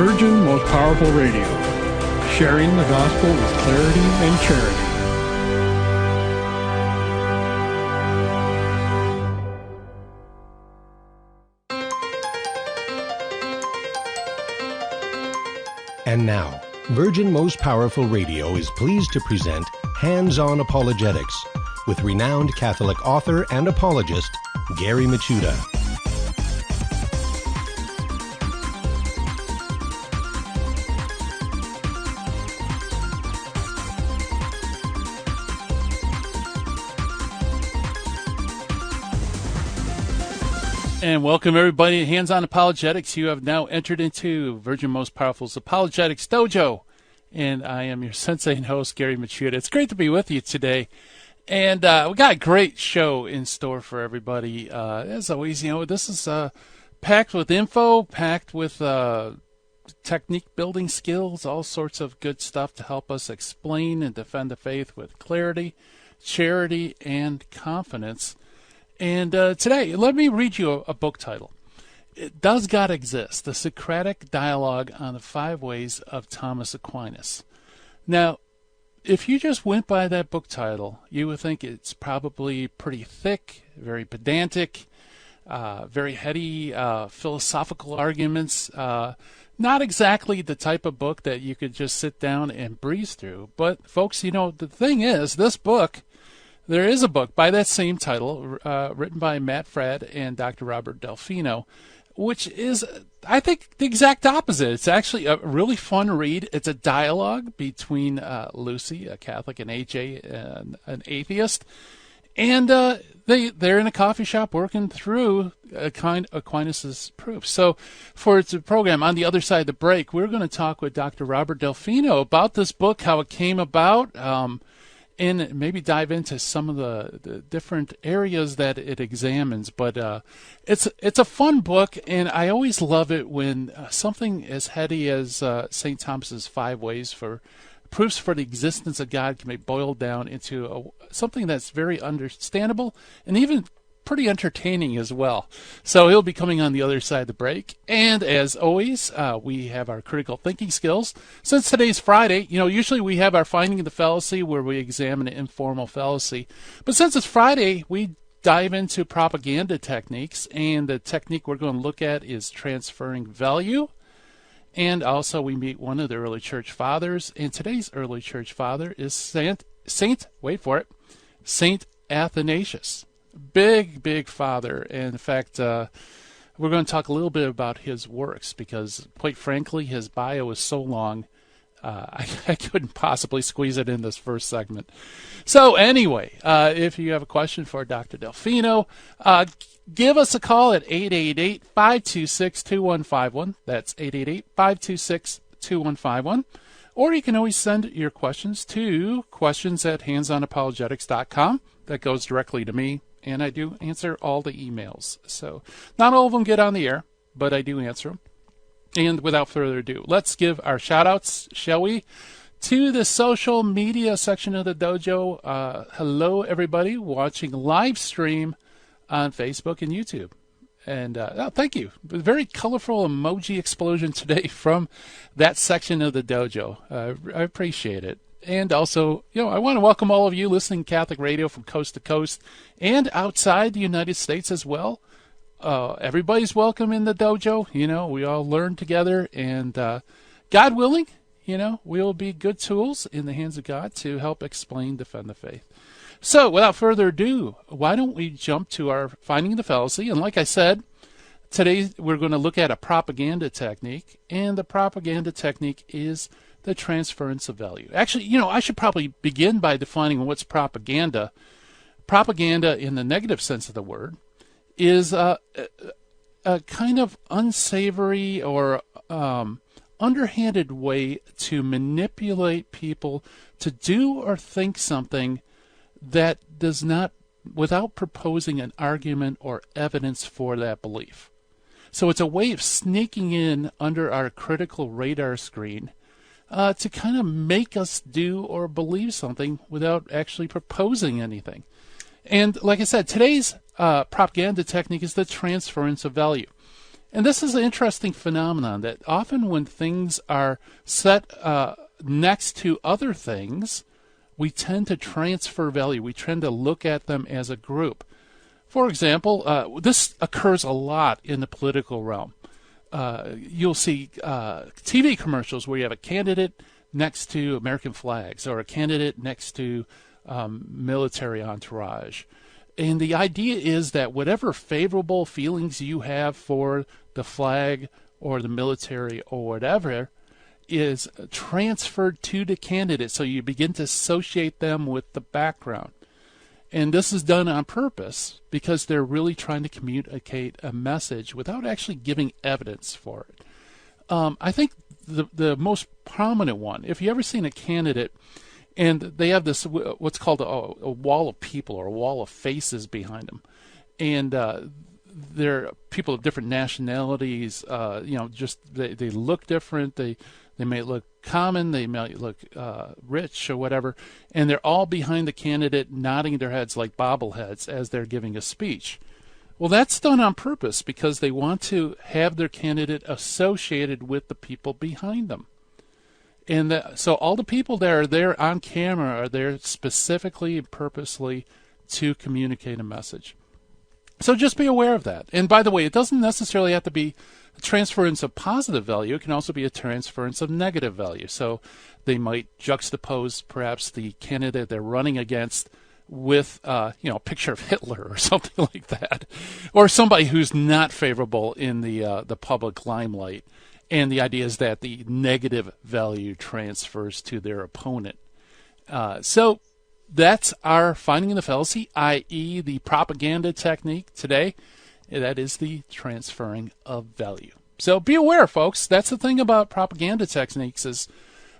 Virgin Most Powerful Radio, sharing the gospel with clarity and charity. And now, Virgin Most Powerful Radio is pleased to present Hands-On Apologetics with renowned Catholic author and apologist, Gary Michuta. And welcome, everybody, to Hands-On Apologetics. You have now entered into Virgin Most Powerful's Apologetics Dojo. And I am your sensei and host, Gary Michuta. It's great to be with you today. And we got a great show in store for everybody. As always, you know, this is packed with info, packed with technique building skills, all sorts of good stuff to help us explain and defend the faith with clarity, charity, and confidence. And today, let me read you a book title. Does God Exist? The Socratic Dialogue on the Five Ways of Thomas Aquinas. Now, if you just went by that book title, you would think it's probably pretty thick, very pedantic, very heady philosophical arguments. Not exactly the type of book that you could just sit down and breeze through. But, folks, you know, the thing is, this book, there is a book by that same title, written by Matt Fradd and Dr. Robert Delfino, which is, I think, the exact opposite. It's actually a really fun read. It's a dialogue between Lucy, a Catholic, and AJ, an atheist. And they're in a coffee shop working through Aquinas' proofs. So for the program, on the other side of the break, we're going to talk with Dr. Robert Delfino about this book, how it came about, and maybe dive into some of the different areas that it examines. But it's a fun book, and I always love it when something as heady as St. Thomas's Five Ways for Proofs for the Existence of God can be boiled down into something that's very understandable and even pretty entertaining as well. So he'll be coming on the other side of the break. And as always, we have our critical thinking skills. Since today's Friday, you know, usually we have our Finding the Fallacy where we examine an informal fallacy. But since it's Friday, we dive into propaganda techniques. And the technique we're going to look at is transferring value. And also we meet one of the early church fathers. And today's early church father is Saint Athanasius. Big father. And in fact, we're going to talk a little bit about his works because, quite frankly, his bio is so long, I couldn't possibly squeeze it in this first segment. So anyway, if you have a question for Dr. Delfino, give us a call at 888-526-2151. That's 888-526-2151. Or you can always send your questions to questions@handsonapologetics.com. That goes directly to me. And I do answer all the emails. So not all of them get on the air, but I do answer them. And without further ado, let's give our shout-outs, shall we, to the social media section of the dojo. Hello, everybody watching live stream on Facebook and YouTube. And thank you. A very colorful emoji explosion today from that section of the dojo. I appreciate it. And also, you know, I want to welcome all of you listening to Catholic radio from coast to coast and outside the United States as well. Everybody's welcome in the dojo. You know, we all learn together, and God willing, you know, we'll be good tools in the hands of God to help explain, defend the faith. So, without further ado, why don't we jump to our Finding the Fallacy? And like I said, today we're going to look at a propaganda technique, and the propaganda technique is the transference of value. Actually, you know, I should probably begin by defining what's propaganda. Propaganda, in the negative sense of the word, is a kind of unsavory or underhanded way to manipulate people to do or think something that does not, without proposing an argument or evidence for that belief. So it's a way of sneaking in under our critical radar screen to kind of make us do or believe something without actually proposing anything. And like I said, today's propaganda technique is the transference of value. And this is an interesting phenomenon that often when things are set next to other things, we tend to transfer value. We tend to look at them as a group. For example, this occurs a lot in the political realm. You'll see TV commercials where you have a candidate next to American flags or a candidate next to military entourage. And the idea is that whatever favorable feelings you have for the flag or the military or whatever is transferred to the candidate, so you begin to associate them with the background. And this is done on purpose because they're really trying to communicate a message without actually giving evidence for it. I think the most prominent one, if you ever seen a candidate and they have this what's called a wall of people or a wall of faces behind them, and they're people of different nationalities, just they look different, they may look common, they may look rich or whatever, and they're all behind the candidate nodding their heads like bobbleheads as they're giving a speech. Well, that's done on purpose because they want to have their candidate associated with the people behind them. And so all the people that are there on camera are there specifically and purposely to communicate a message. So just be aware of that. And by the way, it doesn't necessarily have to be a transference of positive value. It can also be a transference of negative value. So they might juxtapose perhaps the candidate they're running against with a picture of Hitler or something like that, or somebody who's not favorable in the public limelight. And the idea is that the negative value transfers to their opponent. So that's our finding in the fallacy, i.e. the propaganda technique today. That is the transferring of value. So be aware, folks. That's the thing about propaganda techniques is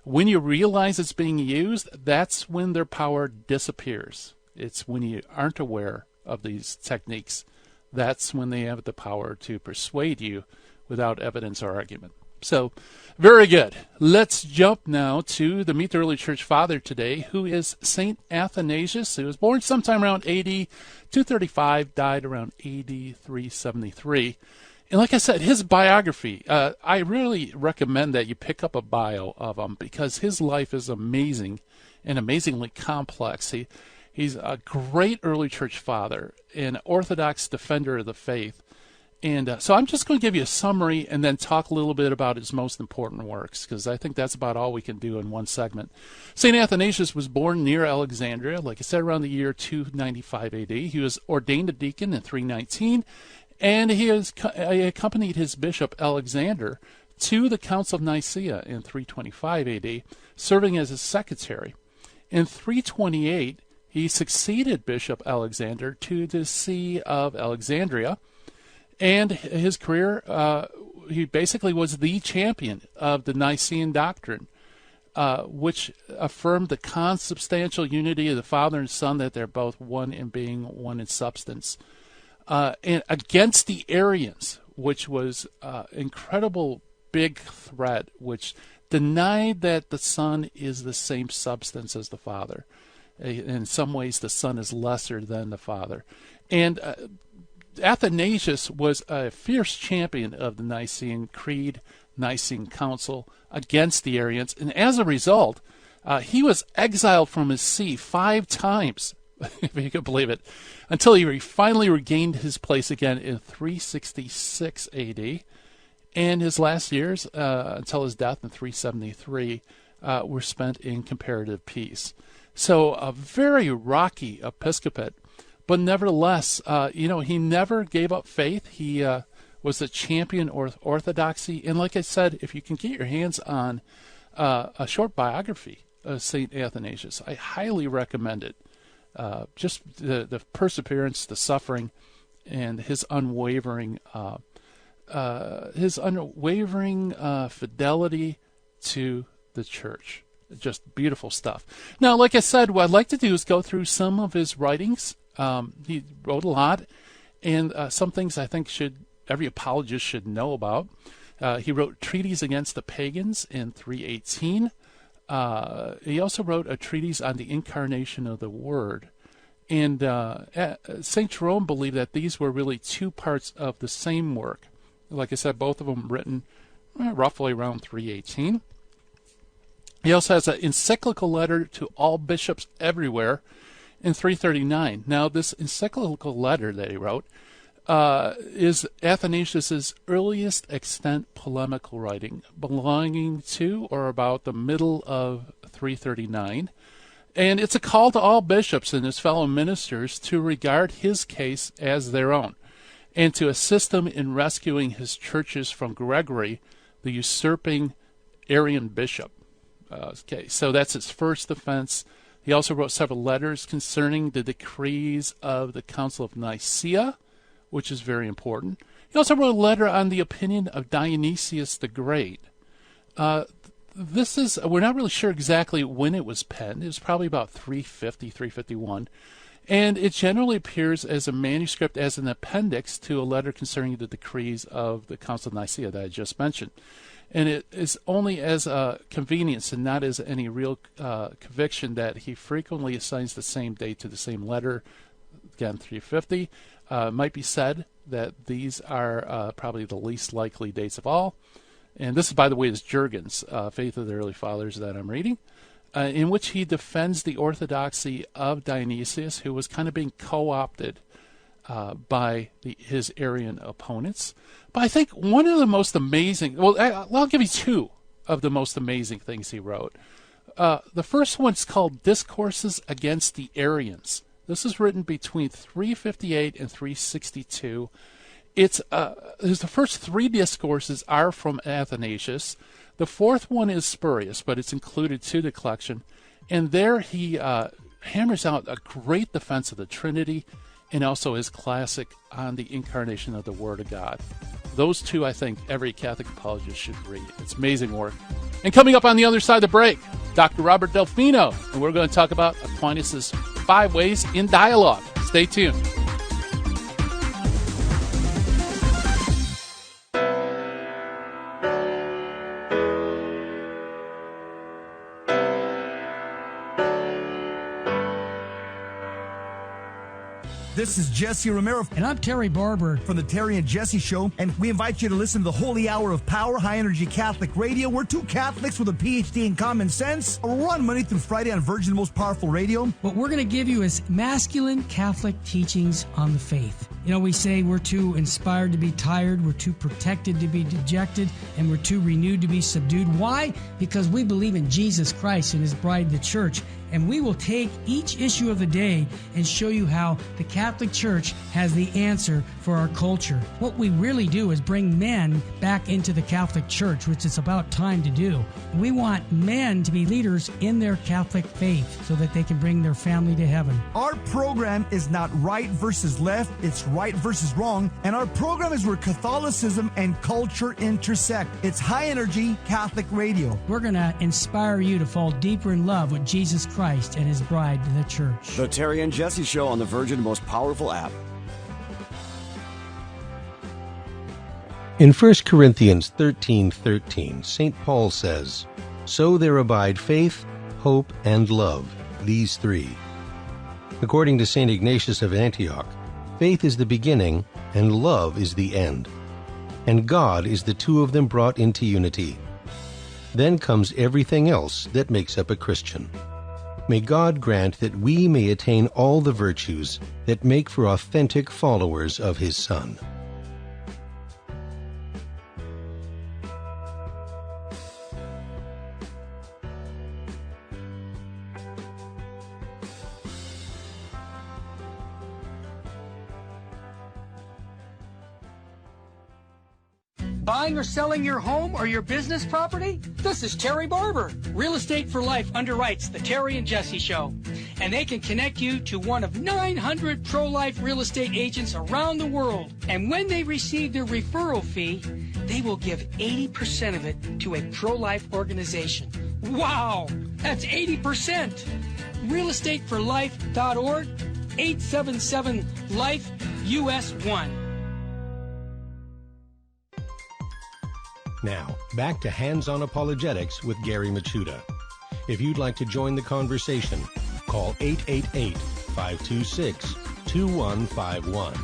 when you realize it's being used, that's when their power disappears. It's when you aren't aware of these techniques. That's when they have the power to persuade you without evidence or argument. So, very good. Let's jump now to the Meet the Early Church Father today, who is St. Athanasius, who was born sometime around AD 235, died around AD 373. And like I said, his biography, I really recommend that you pick up a bio of him because his life is amazing and amazingly complex. He's a great early church father, an orthodox defender of the faith. And so I'm just going to give you a summary and then talk a little bit about his most important works, because I think that's about all we can do in one segment. St. Athanasius was born near Alexandria, like I said, around the year 295 AD. He was ordained a deacon in 319, and he accompanied his bishop Alexander to the Council of Nicaea in 325 AD, serving as his secretary. In 328, he succeeded Bishop Alexander to the See of Alexandria. And his career, he basically was the champion of the Nicene doctrine, which affirmed the consubstantial unity of the Father and Son, that they're both one in being, one in substance. And against the Arians, which was an incredible big threat, which denied that the Son is the same substance as the Father. In some ways, the Son is lesser than the Father. And Athanasius was a fierce champion of the Nicene Creed, Nicene Council against the Arians, and as a result, he was exiled from his see 5 times, if you can believe it, until he finally regained his place again in 366 AD, and his last years, until his death in 373, were spent in comparative peace. So a very rocky episcopate. But nevertheless, he never gave up faith. He was a champion of orthodoxy. And like I said, if you can get your hands on a short biography of St. Athanasius, I highly recommend it. Just the perseverance, the suffering, and his unwavering fidelity to the church. Just beautiful stuff. Now, like I said, what I'd like to do is go through some of his writings. He wrote a lot, and some things I think every apologist should know about. He wrote Treatise Against the Pagans in 318. He also wrote a treatise on the incarnation of the Word. And St. Jerome believed that these were really 2 parts of the same work. Like I said, both of them written roughly around 318. He also has an encyclical letter to all bishops everywhere in 339. Now, this encyclical letter that he wrote is Athanasius's earliest extant polemical writing, belonging to or about the middle of 339. And it's a call to all bishops and his fellow ministers to regard his case as their own and to assist him in rescuing his churches from Gregory, the usurping Arian bishop. Okay, so that's his first defense. He also wrote several letters concerning the decrees of the Council of Nicaea, which is very important. He also wrote a letter on the opinion of Dionysius the Great. We're not really sure exactly when it was penned. It was probably about 350, 351. And it generally appears as a manuscript, as an appendix to a letter concerning the decrees of the Council of Nicaea that I just mentioned. And it is only as a convenience and not as any real conviction that he frequently assigns the same date to the same letter, again, 350. It might be said that these are probably the least likely dates of all. And this, by the way, is Jurgen's Faith of the Early Fathers that I'm reading, in which he defends the orthodoxy of Dionysius, who was kind of being co-opted by his Arian opponents. But I think one of the most amazing, I'll give you two of the most amazing things he wrote. The first one's called Discourses Against the Arians. This is written between 358 and 362. The first three discourses are from Athanasius. The fourth one is spurious, but it's included to the collection. And there he hammers out a great defense of the Trinity and also his classic on the incarnation of the Word of God. Those two, I think, every Catholic apologist should read. It's amazing work. And coming up on the other side of the break, Dr. Robert Delfino, and we're going to talk about Aquinas' 5 ways in dialogue. Stay tuned. This is Jesse Romero. And I'm Terry Barber from the Terry and Jesse Show. And we invite you to listen to the Holy Hour of Power, High Energy Catholic Radio. We're two Catholics with a PhD in common sense. We're on Monday through Friday on Virgin Most Powerful Radio. What we're going to give you is masculine Catholic teachings on the faith. You know, we say we're too inspired to be tired, we're too protected to be dejected, and we're too renewed to be subdued. Why? Because we believe in Jesus Christ and His bride, the church. And we will take each issue of the day and show you how the Catholic Church has the answer for our culture. What we really do is bring men back into the Catholic Church, which it's about time to do. We want men to be leaders in their Catholic faith so that they can bring their family to heaven. Our program is not right versus left, it's right versus wrong. And our program is where Catholicism and culture intersect. It's High Energy Catholic Radio. We're going to inspire you to fall deeper in love with Jesus Christ and His bride, the church. The Terry and Jesse Show on the Virgin Most Powerful app. In 1 Corinthians 13:13, St. Paul says, "So there abide faith, hope, and love, these three." According to St. Ignatius of Antioch, faith is the beginning and love is the end. And God is the two of them brought into unity. Then comes everything else that makes up a Christian. May God grant that we may attain all the virtues that make for authentic followers of His Son. Buying or selling your home or your business property? This is Terry Barber. Real Estate for Life underwrites the Terry and Jesse Show. And they can connect you to one of 900 pro-life real estate agents around the world. And when they receive their referral fee, they will give 80% of it to a pro-life organization. Wow! That's 80%! realestateforlife.org, 877-LIFE, US 1. Now, back to Hands-On Apologetics with Gary Machuda. If you'd like to join the conversation, call 888-526-2151.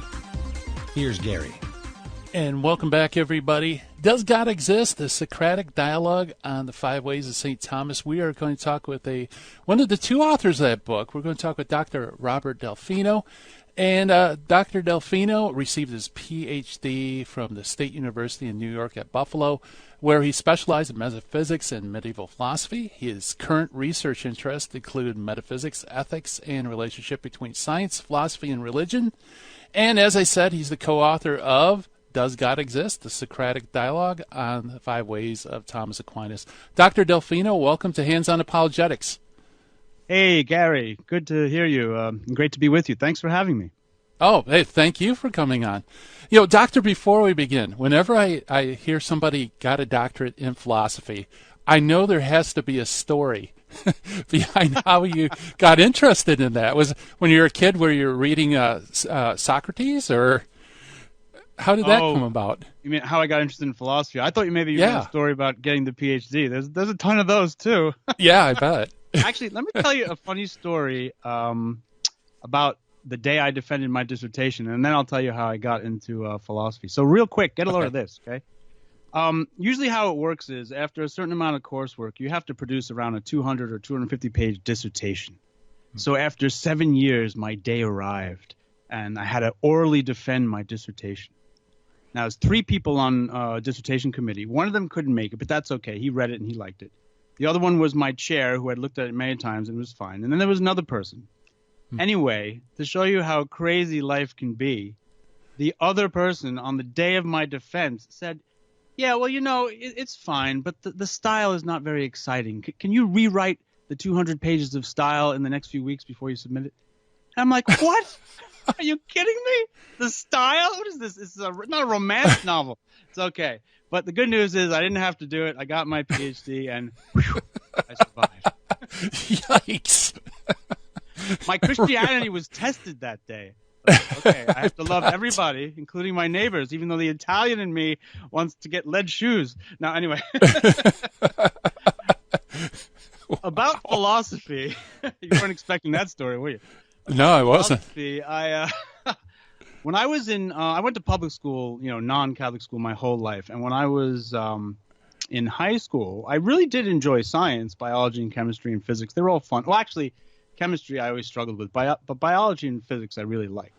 Here's Gary. And welcome back, everybody. Does God exist? The Socratic dialogue on the 5 ways of St. Thomas. We are going to talk with one of the two authors of that book. We're going to talk with Dr. Robert Delfino. And Dr. Delfino received his Ph.D. from the State University in New York at Buffalo, where he specialized in metaphysics and medieval philosophy. His current research interests include metaphysics, ethics, and relationship between science, philosophy, and religion. And as I said, he's the co-author of Does God Exist? The Socratic Dialogue on the 5 Ways of Thomas Aquinas. Dr. Delfino, welcome to Hands on Apologetics. Hey, Gary. Good to hear you. Great to be with you. Thanks for having me. Oh, hey, thank you for coming on. You know, Doctor, before we begin, whenever I hear somebody got a doctorate in philosophy, I know there has to be a story behind how you got interested in that. Was when you were a kid, were you reading Socrates, or how did that come about? You mean how I got interested in philosophy? I thought maybe you had a story about getting the PhD. There's a ton of those, too. Yeah, I bet. Actually, let me tell you a funny story about the day I defended my dissertation, and then I'll tell you how I got into philosophy. So real quick, get a load of this, okay? Usually how it works is after a certain amount of coursework, you have to produce around a 200 or 250-page dissertation. So after 7 years, my day arrived, and I had to orally defend my dissertation. Now, there's 3 people on a dissertation committee. One of them couldn't make it, but that's okay. He read it and he liked it. The other one was my chair, who had looked at it many times and was fine. And then there was another person. Anyway, to show you how crazy life can be, the other person on the day of my defense said, yeah, well, you know, it's fine, but the style is not very exciting. Can you rewrite the 200 pages of style in the next few weeks before you submit it? And I'm like, what? Are you kidding me? The style? What is this? This is not a romance novel. It's okay. But the good news is I didn't have to do it. I got my PhD, and whew, I survived. Yikes. My Christianity was tested that day. Okay, I have to love everybody, including my neighbors, even though the Italian in me wants to get lead shoes. Now, anyway. About philosophy. You weren't expecting that story, were you? No, I wasn't. Philosophy, when I was I went to public school, non-Catholic school my whole life. And when I was in high school, I really did enjoy science, biology and chemistry and physics. They were all fun. Well, actually, chemistry I always struggled with, but biology and physics I really liked.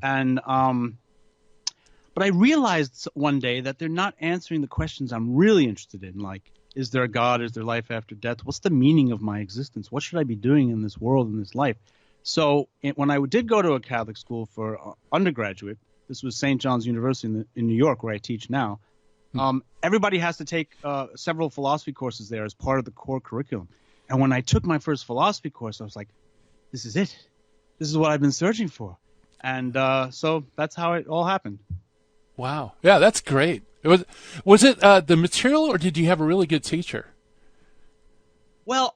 And but I realized one day that they're not answering the questions I'm really interested in, like, is there a God? Is there life after death? What's the meaning of my existence? What should I be doing in this world, in this life? So when I did go to a Catholic school for undergraduate, this was St. John's University in New York, where I teach now, everybody has to take several philosophy courses there as part of the core curriculum. And when I took my first philosophy course, I was like, this is it. This is what I've been searching for. And so that's how it all happened. Wow. Yeah, that's great. Was it the material, or did you have a really good teacher? Well,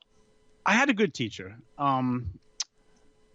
I had a good teacher.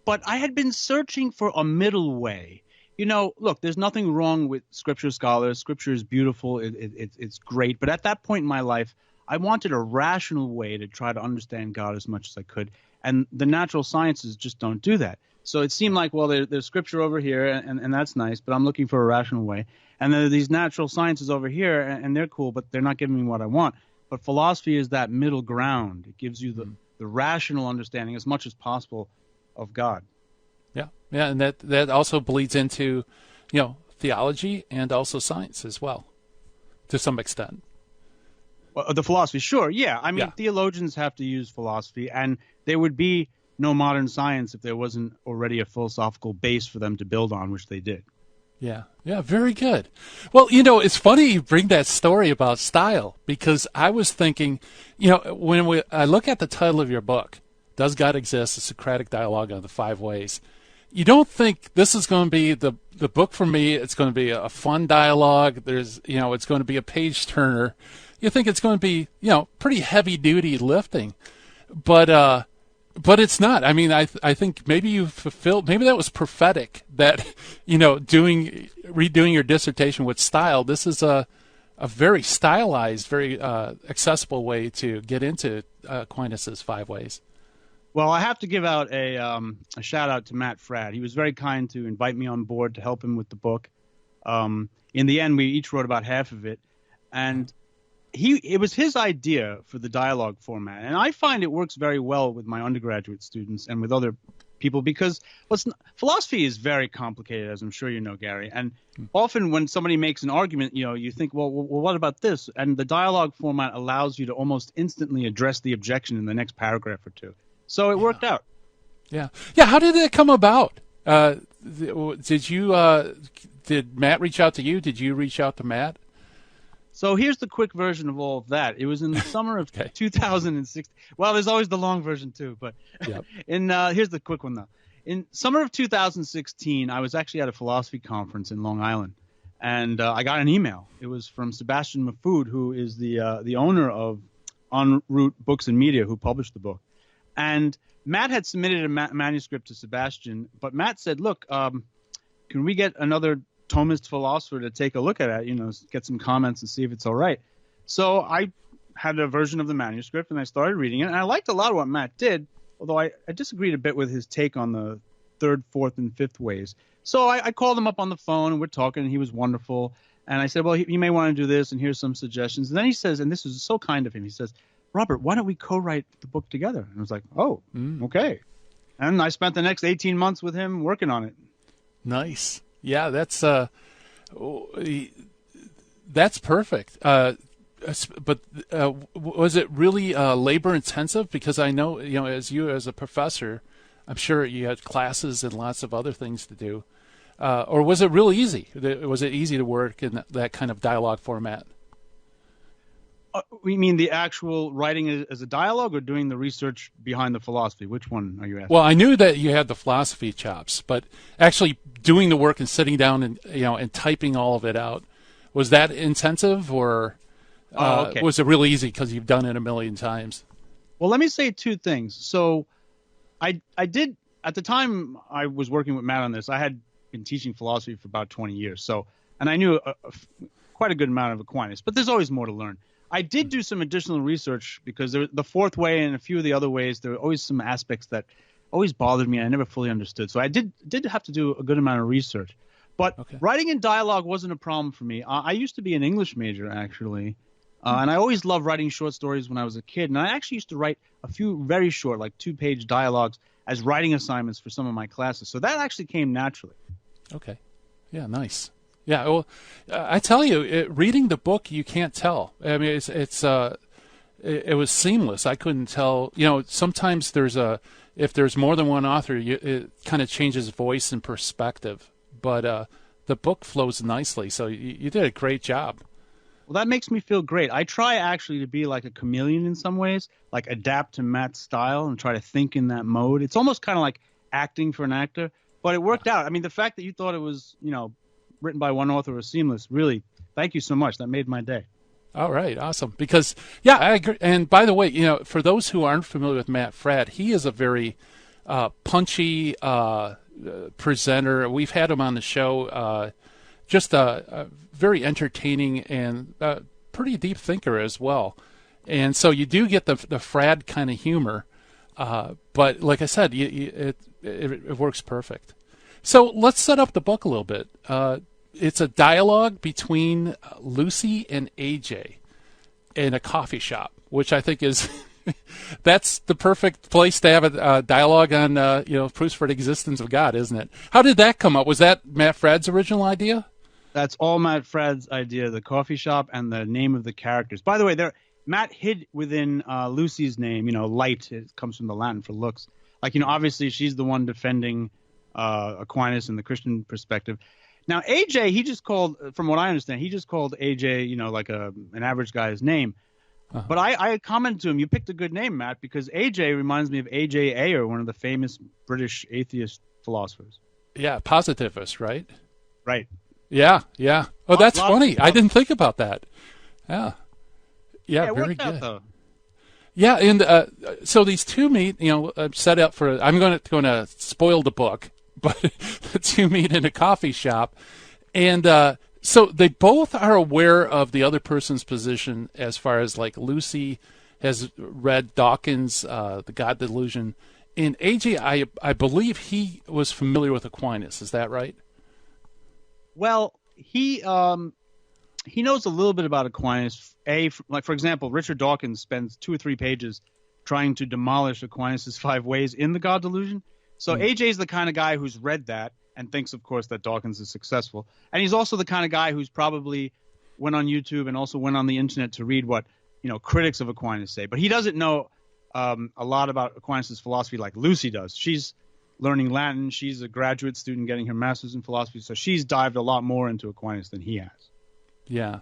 But I had been searching for a middle way. Look, there's nothing wrong with Scripture scholars. Scripture is beautiful. It's great. But at that point in my life, I wanted a rational way to try to understand God as much as I could. And the natural sciences just don't do that. So it seemed like, well, there's Scripture over here, and that's nice, but I'm looking for a rational way. And there are these natural sciences over here, and they're cool, but they're not giving me what I want. But philosophy is that middle ground. It gives you the rational understanding as much as possible of God. Yeah, and that also bleeds into, theology and also science as well, to some extent. Well, the philosophy, sure, yeah. I mean, theologians have to use philosophy, and there would be no modern science if there wasn't already a philosophical base for them to build on, which they did. Yeah, very good. Well, it's funny you bring that story about style, because I was thinking, when I look at the title of your book, Does God Exist? A Socratic Dialogue on the 5 Ways. You don't think this is going to be the book for me. It's going to be a fun dialogue. It's going to be a page turner. You think it's going to be, pretty heavy duty lifting, but it's not. I mean, I think maybe you fulfilled. Maybe that was prophetic. That redoing your dissertation with style. This is a very stylized, very accessible way to get into Aquinas' 5 Ways. Well, I have to give out a shout out to Matt Fradd. He was very kind to invite me on board to help him with the book. In the end, we each wrote about half of it, and it was his idea for the dialogue format, and I find it works very well with my undergraduate students and with other people because philosophy is very complicated, as I'm sure you know, Gary. And often when somebody makes an argument, you think, well, what about this? And the dialogue format allows you to almost instantly address the objection in the next paragraph or two. So it worked out. Yeah. How did it come about? Did Matt reach out to you? Did you reach out to Matt? So here's the quick version of all of that. It was in the summer of 2006. Well, there's always the long version too, but yep. Here's the quick one though. In summer of 2016, I was actually at a philosophy conference in Long Island, and I got an email. It was from Sebastian Mahfoud, who is the owner of En Route Books and Media, who published the book. And Matt had submitted a manuscript to Sebastian, but Matt said, "Look, can we get another Thomist philosopher to take a look at it, get some comments and see if it's all right." So I had a version of the manuscript and I started reading it, and I liked a lot of what Matt did, although I disagreed a bit with his take on the third, fourth, and fifth ways. So I called him up on the phone and we're talking, and he was wonderful. And I said, well, you may want to do this, and here's some suggestions. And then he says, and this was so kind of him, he says, "Robert, why don't we co-write the book together?" And I was like, oh, okay. And I spent the next 18 months with him working on it. Nice. Yeah, that's perfect. But was it really labor intensive? Because I know, as a professor, I'm sure you had classes and lots of other things to do. Or was it real easy? Was it easy to work in that kind of dialogue format? You mean the actual writing as a dialogue, or doing the research behind the philosophy? Which one are you asking? Well, I knew that you had the philosophy chops, but actually doing the work and sitting down and and typing all of it out, was that intensive, or was it really easy because you've done it a million times? Well, let me say two things. So I did, at the time I was working with Matt on this, I had been teaching philosophy for about 20 years. And I knew quite a good amount of Aquinas, but there's always more to learn. I did do some additional research because the fourth way and a few of the other ways, there were always some aspects that always bothered me and I never fully understood. So I did have to do a good amount of research. But writing in dialogue wasn't a problem for me. I used to be an English major, actually, and I always loved writing short stories when I was a kid. And I actually used to write a few very short, like 2-page dialogues as writing assignments for some of my classes. So that actually came naturally. Okay. Yeah, nice. Yeah, well, I tell you, reading the book, you can't tell. I mean, it was seamless. I couldn't tell. Sometimes if there's more than one author, it kind of changes voice and perspective. But the book flows nicely, so you did a great job. Well, that makes me feel great. I try actually to be like a chameleon in some ways, like adapt to Matt's style and try to think in that mode. It's almost kind of like acting for an actor, but it worked out. I mean, the fact that you thought it was, written by one author was seamless, really, thank you so much. That made my day. All right, awesome. Because, yeah, I agree. And by the way, for those who aren't familiar with Matt Fradd, he is a very punchy presenter. We've had him on the show. Just a very entertaining and pretty deep thinker as well. And so you do get the Fradd kind of humor. But like I said, it works perfect. So let's set up the book a little bit. It's a dialogue between Lucy and AJ in a coffee shop, which I think is that's the perfect place to have a dialogue on proofs for the existence of God, isn't it? How did that come up? Was that Matt Fradd's original idea? That's all Matt Fradd's idea, the coffee shop and the name of the characters. By the way, Matt hid within Lucy's name, light. It comes from the Latin for looks. Like, obviously she's the one defending Aquinas in the Christian perspective. Now, AJ, he just called, from what I understand, he just called AJ, like an average guy's name. Uh-huh. But I commented to him, you picked a good name, Matt, because AJ reminds me of A.J. Ayer, one of the famous British atheist philosophers. Yeah, positivist, right? Right. Yeah. Oh, that's funny. I didn't think about that. Yeah, very good. Out, though. Yeah, and so these two meet, set up for, I'm going to spoil the book, but the two meet in a coffee shop. And so they both are aware of the other person's position as far as, like, Lucy has read Dawkins' The God Delusion. And AJ, I believe he was familiar with Aquinas. Is that right? Well, he knows a little bit about Aquinas. Like for example, Richard Dawkins spends 2 or 3 pages trying to demolish Aquinas' 5 ways in the God delusion. So AJ is the kind of guy who's read that and thinks, of course, that Dawkins is successful. And he's also the kind of guy who's probably went on YouTube and also went on the internet to read what critics of Aquinas say. But he doesn't know a lot about Aquinas' philosophy like Lucy does. She's learning Latin. She's a graduate student getting her master's in philosophy, so she's dived a lot more into Aquinas than he has. Yeah.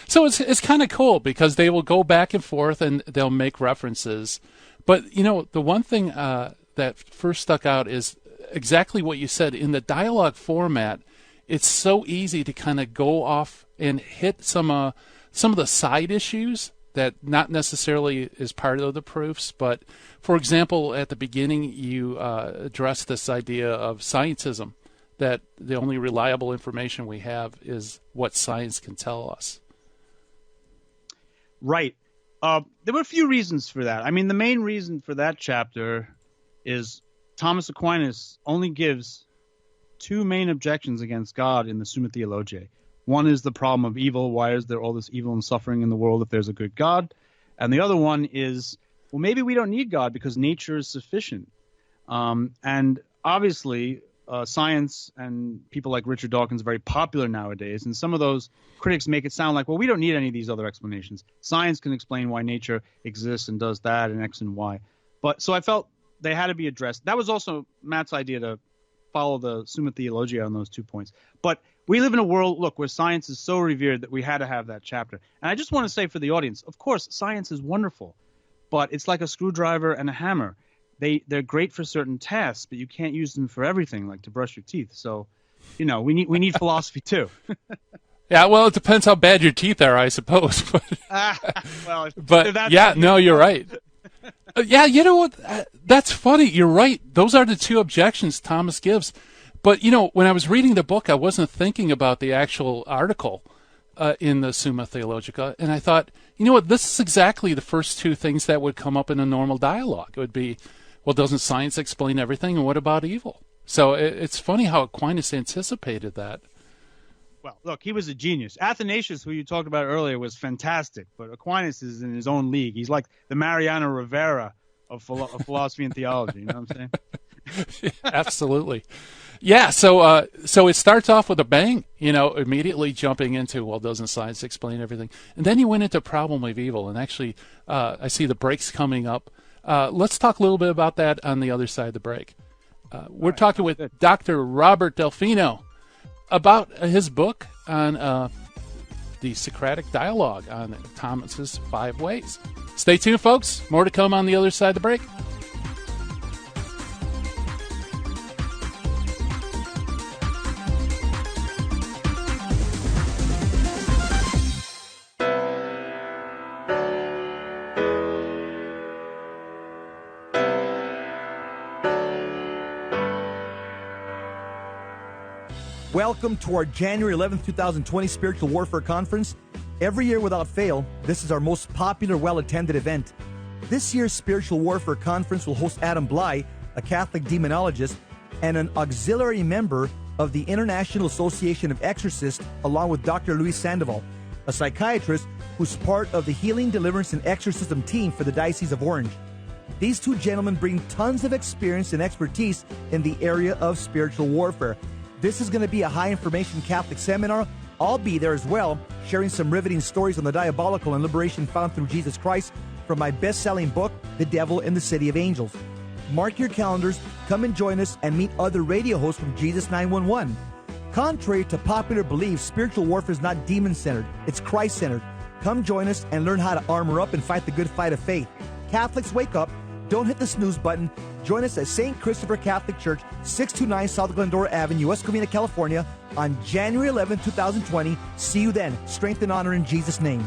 So it's kind of cool because they will go back and forth and they'll make references. But, the one thing that first stuck out is exactly what you said. In the dialogue format, it's so easy to kind of go off and hit some of the side issues that not necessarily is part of the proofs. But, for example, at the beginning, you addressed this idea of scientism, that the only reliable information we have is what science can tell us. Right. There were a few reasons for that. I mean, the main reason for that chapter is Thomas Aquinas only gives 2 main objections against God in the Summa Theologiae. One is the problem of evil. Why is there all this evil and suffering in the world if there's a good God? And the other one is, well, maybe we don't need God because nature is sufficient. And obviously, science and people like Richard Dawkins are very popular nowadays. And some of those critics make it sound like, well, we don't need any of these other explanations. Science can explain why nature exists and does that and X and Y. So I felt they had to be addressed. That was also Matt's idea to follow the Summa Theologiae on those 2 points. But we live in a world, look, where science is so revered that we had to have that chapter. And I just want to say for the audience, of course, science is wonderful, but it's like a screwdriver and a hammer. They're great for certain tasks, but you can't use them for everything, like to brush your teeth. So, we need philosophy too. Yeah, well, it depends how bad your teeth are, I suppose. No, you're right. Yeah, you know what? That's funny. You're right. Those are the 2 objections Thomas gives. But, when I was reading the book, I wasn't thinking about the actual article in the Summa Theologica. And I thought, you know what? This is exactly the first 2 things that would come up in a normal dialogue. It would be, well, doesn't science explain everything? And what about evil? So it's funny how Aquinas anticipated that. Well, look, he was a genius. Athanasius, who you talked about earlier, was fantastic. But Aquinas is in his own league. He's like the Mariano Rivera of philosophy and theology. You know what I'm saying? Absolutely. Yeah, so it starts off with a bang, immediately jumping into, well, doesn't science explain everything? And then you went into problem of evil, and actually I see the breaks coming up. Let's talk a little bit about that on the other side of the break. We're talking with Dr. Robert Delfino about his book on the Socratic dialogue on Thomas's 5 ways. Stay tuned, folks. More to come on the other side of the break. Welcome to our January 11th, 2020 Spiritual Warfare Conference. Every year without fail, this is our most popular, well-attended event. This year's Spiritual Warfare Conference will host Adam Bly, a Catholic demonologist, and an auxiliary member of the International Association of Exorcists, along with Dr. Luis Sandoval, a psychiatrist who's part of the Healing, Deliverance, and Exorcism team for the Diocese of Orange. These 2 gentlemen bring tons of experience and expertise in the area of spiritual warfare. This is going to be a high-information Catholic seminar. I'll be there as well, sharing some riveting stories on the diabolical and liberation found through Jesus Christ from my best-selling book, The Devil in the City of Angels. Mark your calendars, come and join us, and meet other radio hosts from Jesus 911. Contrary to popular belief, spiritual warfare is not demon-centered, it's Christ-centered. Come join us and learn how to armor up and fight the good fight of faith. Catholics, wake up. Don't hit the snooze button. Join us at St. Christopher Catholic Church, 629 South Glendora Avenue, West Covina, California, on January 11, 2020. See you then. Strength and honor in Jesus' name.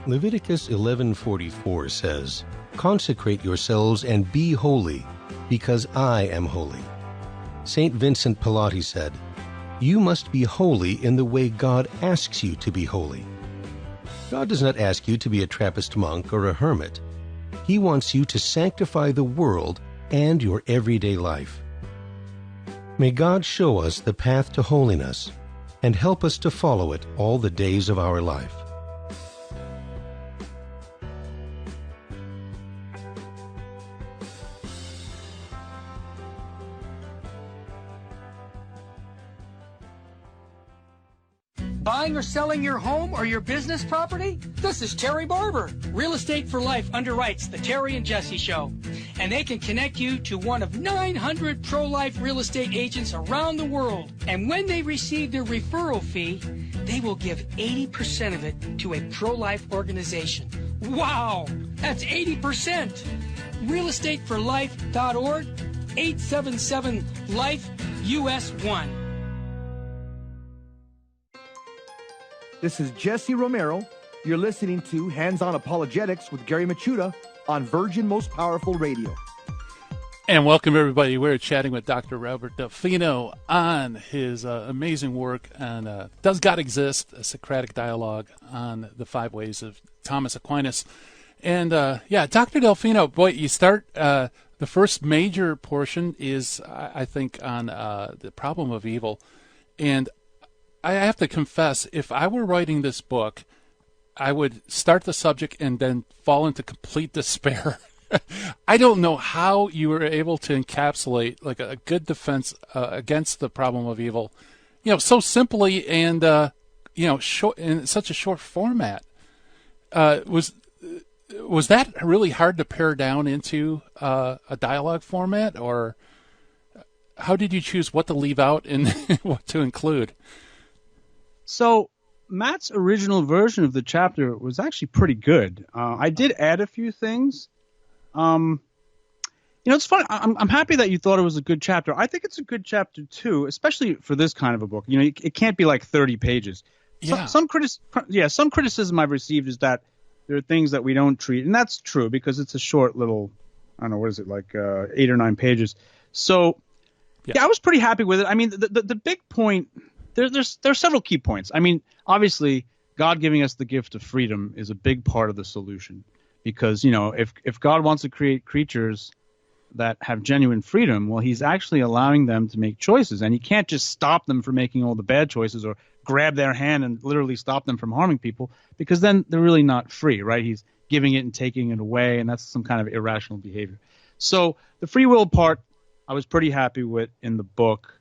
Leviticus 11:44 says, "Consecrate yourselves and be holy, because I am holy." St. Vincent Pallotti said, "You must be holy in the way God asks you to be holy." God does not ask you to be a Trappist monk or a hermit. He wants you to sanctify the world and your everyday life. May God show us the path to holiness and help us to follow it all the days of our life. Buying or selling your home or your business property? This is Terry Barber. Real Estate for Life underwrites the Terry and Jesse Show. And they can connect you to one of 900 pro-life real estate agents around the world. And when they receive their referral fee, they will give 80% of it to a pro-life organization. Wow! That's 80%! realestateforlife.org, 877-LIFE-US1. This is Jesse Romero. You're listening to Hands-On Apologetics with Gary Machuda on Virgin Most Powerful Radio. And welcome, everybody. We're chatting with Dr. Robert Delfino on his amazing work on Does God Exist? A Socratic dialogue on the 5 ways of Thomas Aquinas. And, Dr. Delfino, boy, you start, the first major portion is, I think, on the problem of evil. And I have to confess, if I were writing this book, I would start the subject and then fall into complete despair. I don't know how you were able to encapsulate like a good defense against the problem of evil, so simply and short in such a short format. Was that really hard to pare down into a dialogue format, or how did you choose what to leave out and what to include? So Matt's original version of the chapter was actually pretty good. I did add a few things. It's funny. I'm happy that you thought it was a good chapter. I think it's a good chapter too, especially for this kind of a book. It can't be like 30 pages. Yeah. Some criticism I've received is that there are things that we don't treat, and that's true because it's a short little, I don't know, what is it, like 8 or 9 pages. So, yeah, I was pretty happy with it. I mean, the big point. There's several key points. I mean, obviously, God giving us the gift of freedom is a big part of the solution, because if God wants to create creatures that have genuine freedom, well, He's actually allowing them to make choices, and He can't just stop them from making all the bad choices or grab their hand and literally stop them from harming people, because then they're really not free, right? He's giving it and taking it away, and that's some kind of irrational behavior. So the free will part, I was pretty happy with in the book.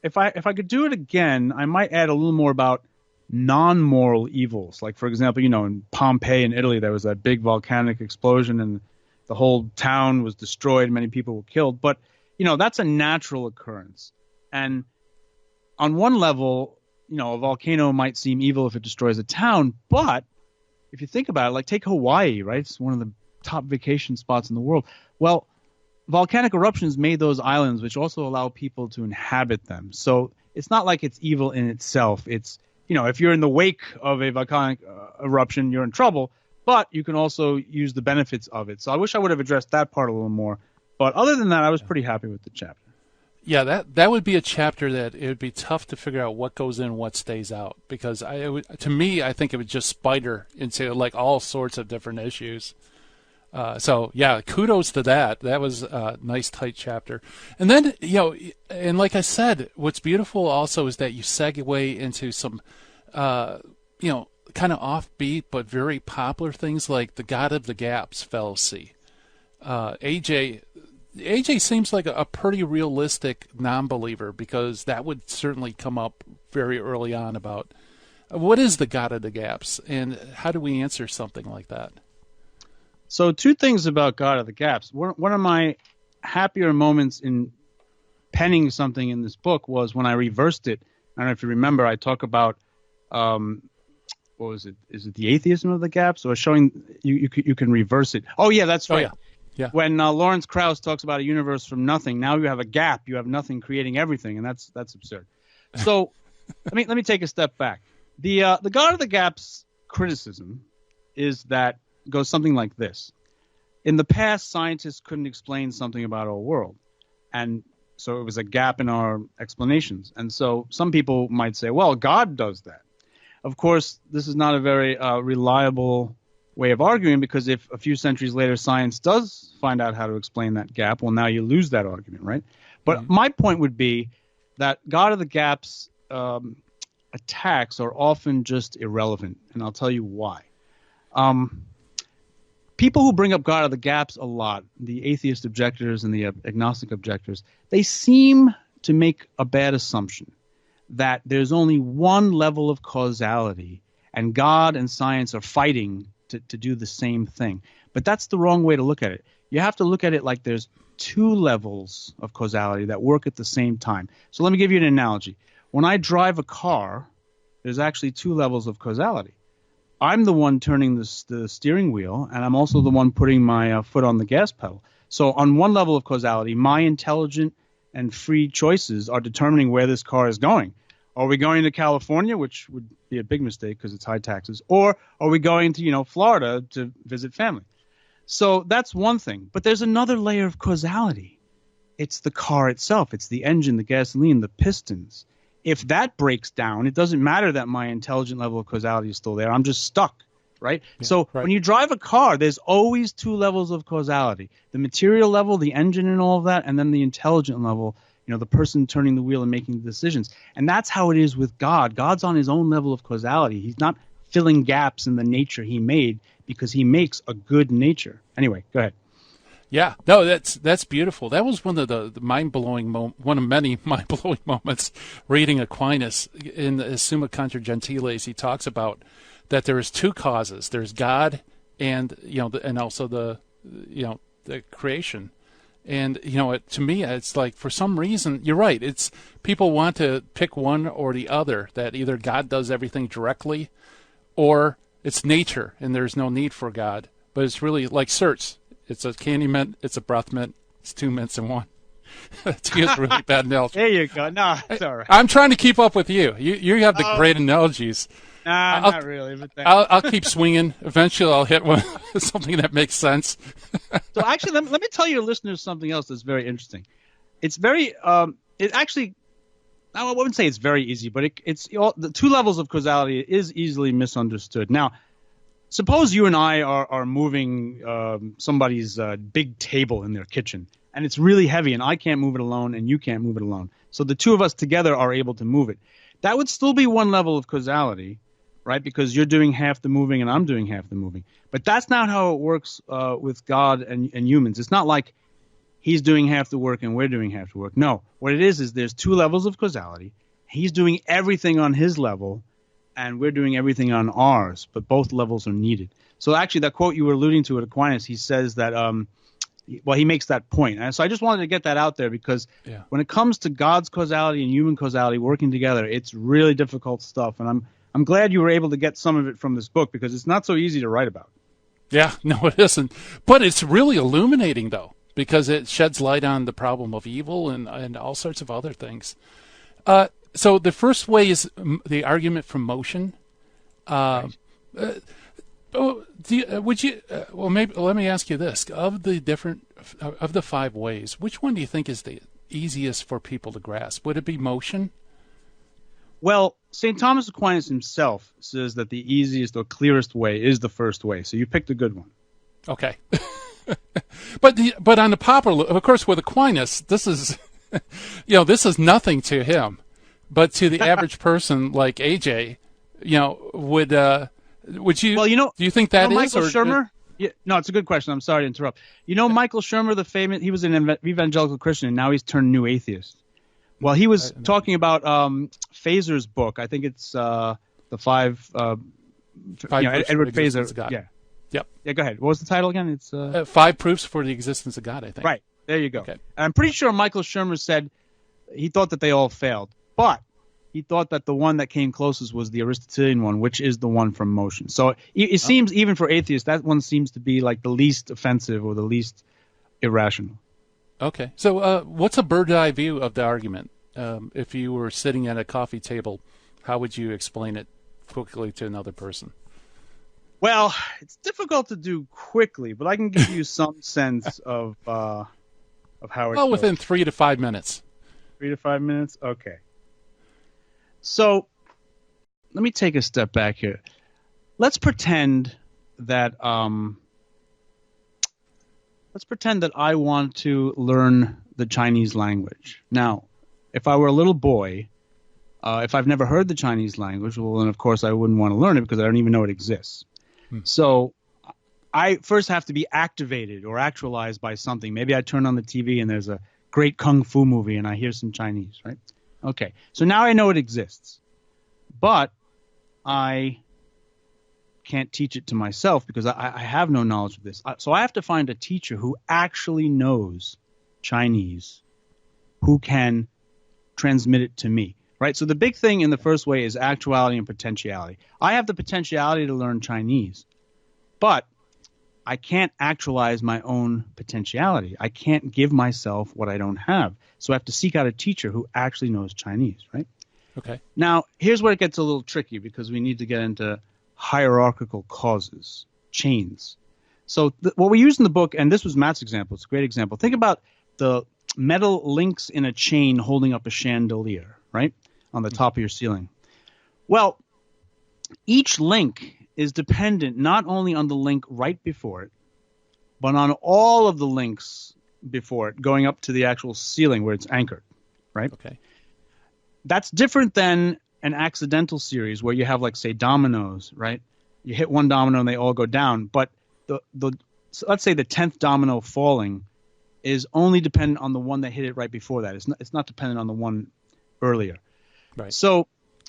If I could do it again, I might add a little more about non-moral evils. Like, for example, in Pompeii in Italy, there was that big volcanic explosion and the whole town was destroyed. Many people were killed. But, that's a natural occurrence. And on one level, a volcano might seem evil if it destroys a town. But if you think about it, like take Hawaii, right? It's one of the top vacation spots in the world. Well, volcanic eruptions made those islands, which also allow people to inhabit them. So it's not like it's evil in itself. It's, if you're in the wake of a volcanic eruption, you're in trouble, but you can also use the benefits of it. So I wish I would have addressed that part a little more. But other than that, I was pretty happy with the chapter. Yeah, that would be a chapter that it would be tough to figure out what goes in, what stays out, because to me, I think it would just spider into like all sorts of different issues. So yeah, kudos to that. That was a nice tight chapter. And then, and like I said, what's beautiful also is that you segue into some, kind of offbeat but very popular things like the God of the Gaps fallacy. AJ seems like a pretty realistic non-believer, because that would certainly come up very early on about what is the God of the Gaps and how do we answer something like that? So 2 things about God of the Gaps. One of my happier moments in penning something in this book was when I reversed it. I don't know if you remember, I talk about, what was it? Is it the atheism of the gaps, or showing you can reverse it? Oh, yeah, that's right. Oh, yeah. When Lawrence Krauss talks about a universe from nothing, now you have a gap. You have nothing creating everything, and that's absurd. So let me take a step back. The God of the Gaps criticism is that goes something like this. In the past, scientists couldn't explain something about our world, and so it was a gap in our explanations. And so some people might say, well, God does that. Of course, this is not a very reliable way of arguing, because if a few centuries later science does find out how to explain that gap, well, now you lose that argument, right? But my point would be that God of the gaps attacks are often just irrelevant, and I'll tell you why. People who bring up God of the gaps a lot, the atheist objectors and the agnostic objectors, they seem to make a bad assumption that there's only one level of causality and God and science are fighting to do the same thing. But that's the wrong way to look at it. You have to look at it like there's two levels of causality that work at the same time. So let me give you an analogy. When I drive a car, there's actually two levels of causality. I'm the one turning the steering wheel, and I'm also the one putting my foot on the gas pedal. So on one level of causality, my intelligent and free choices are determining where this car is going. Are we going to California, which would be a big mistake because it's high taxes, or are we going to, Florida to visit family? So that's one thing. But there's another layer of causality. It's the car itself. It's the engine, the gasoline, the pistons. If that breaks down, it doesn't matter that my intelligent level of causality is still there. I'm just stuck, right? Yeah, so when you drive a car, there's always two levels of causality. The material level, the engine and all of that, and then the intelligent level, the person turning the wheel and making the decisions. And that's how it is with God. God's on his own level of causality. He's not filling gaps in the nature he made because he makes a good nature. Anyway, go ahead. Yeah, no, that's beautiful. That was one of the mind-blowing one of many mind-blowing moments reading Aquinas in the Summa Contra Gentiles. He talks about that there is two causes. There's God and and also the creation. And to me, it's like for some reason you're right. It's people want to pick one or the other. That either God does everything directly, or it's nature and there's no need for God. But it's really like certs. It's a candy mint, it's a breath mint, it's two mints in one. To use a really bad analogy. There you go. No, it's all right. I'm trying to keep up with you. You have the great analogies. Nah, not really. But I'll keep swinging. Eventually, I'll hit one something that makes sense. So actually, let me tell your listeners something else that's very interesting. It's very, it actually, I wouldn't say it's very easy, but it's the two levels of causality is easily misunderstood. Now, suppose you and I are moving somebody's big table in their kitchen, and it's really heavy, and I can't move it alone, and you can't move it alone. So the two of us together are able to move it. That would still be one level of causality, right? Because you're doing half the moving and I'm doing half the moving. But that's not how it works with God and humans. It's not like he's doing half the work and we're doing half the work. No, what it is there's two levels of causality. He's doing everything on his level, and we're doing everything on ours, but both levels are needed. So actually, that quote you were alluding to at Aquinas, he says that, he makes that point. And so I just wanted to get that out there because when it comes to God's causality and human causality working together, it's really difficult stuff. And I'm glad you were able to get some of it from this book because it's not so easy to write about. Yeah, no, it isn't. But it's really illuminating, though, because it sheds light on the problem of evil and all sorts of other things. So the first way is the argument from motion. Maybe let me ask you this: of the five ways, which one do you think is the easiest for people to grasp? Would it be motion? Well, St. Thomas Aquinas himself says that the easiest or clearest way is the first way. So you picked a good one. Okay, but on the popular, of course, with Aquinas, this is this is nothing to him. But to the average person like AJ, would you? Well, do you think that is? Michael Shermer? Yeah, no, it's a good question. I'm sorry to interrupt. Michael Shermer, the famous, he was an evangelical Christian, and now he's turned new atheist. Well, he was talking about Fazer's book. I think it's the five Edward Fazer. Yeah. Yep. Yeah, go ahead. What was the title again? It's 5 Proofs for the Existence of God, I think. Right. There you go. Okay. And I'm pretty sure Michael Shermer said he thought that they all failed. But he thought that the one that came closest was the Aristotelian one, which is the one from motion. So it seems, even for atheists, that one seems to be like the least offensive or the least irrational. Okay. So what's a bird's-eye view of the argument? If you were sitting at a coffee table, how would you explain it quickly to another person? Well, it's difficult to do quickly, but I can give you some sense of how it goes. Within 3 to 5 minutes. 3 to 5 minutes? Okay. So let me take a step back here. Let's pretend that let's pretend that I want to learn the Chinese language. Now, if I were a little boy, if I've never heard the Chinese language, well, then of course I wouldn't want to learn it because I don't even know it exists. So I first have to be activated or actualized by something. Maybe I turn on the TV and there's a great kung fu movie and I hear some Chinese, right? Okay, so now I know it exists. But I can't teach it to myself because I have no knowledge of this. So I have to find a teacher who actually knows Chinese, who can transmit it to me, right? So the big thing in the first way is actuality and potentiality. I have the potentiality to learn Chinese, but I can't actualize my own potentiality. I can't give myself what I don't have. So I have to seek out a teacher who actually knows Chinese, right? Okay. Now, here's where it gets a little tricky because we need to get into hierarchical causes, chains. So what we use in the book, and this was Matt's example, it's a great example. Think about the metal links in a chain holding up a chandelier, right, on the top of your ceiling. Well, each link is dependent not only on the link right before it, but on all of the links before it going up to the actual ceiling where it's anchored, right? Okay. That's different than an accidental series where you have, like, say, dominoes, right? You hit one domino and they all go down, but so let's say the 10th domino falling is only dependent on the one that hit it right before that. It's not dependent on the one earlier. Right. So,